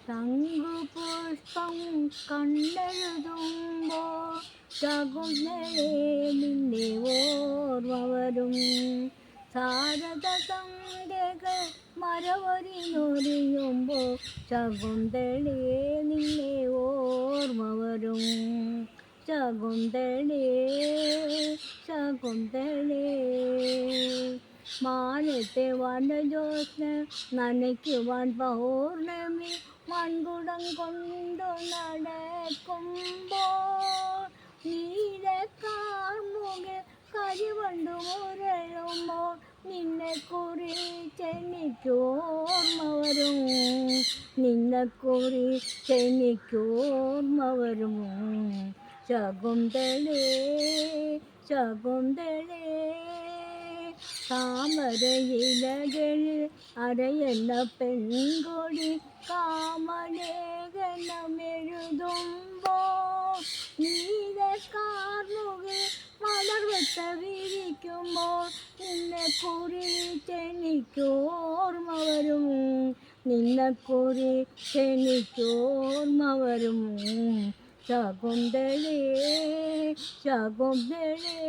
ശംഖുപുഷ്പം കണ്ടെഴുതുമ്പോൾ ശകുന്തളേ നിന്നെ ഓർമ്മ വരും. ശാരദ സന്ധ്യകൾ മരവരിഞ്ഞൊരിയുമ്പോൾ ശകുന്തളേ നിന്നെ ഓർമ്മ വരും. ശകുന്തളേ ശകുന്തളേ മാനത്തെ വനജോത്സ്ന നനയ്ക്കുവാൻ പൗർണമി മൺകുടം കൊണ്ടു നടക്കുമ്പോൾ നീലക്കാർമുകിൽ കരിവണ്ടു മുരളുമ്പോൾ നിന്നെക്കുറിച്ചെനിക്കോർമ്മ വരും. നിന്നെക്കുറിച്ചെനിക്കോർമ്മ വരും. ശകുന്തളേ ശകുന്തളേ താമരയിലകളിൽ അരയല്ല പെൺകൊടി കാമലേഖനമെഴുതുമ്പോൾ നീലക്കാർമുകിൽ മലർവെട്ട വിരിക്കുമ്പോൾ നിന്നെക്കുറിച്ചെനിക്കോർമ്മ വരും. നിന്നെക്കുറിച്ചെനിക്കോർമ്മ വരും. ശകുന്തളേ ശകുന്തളേ.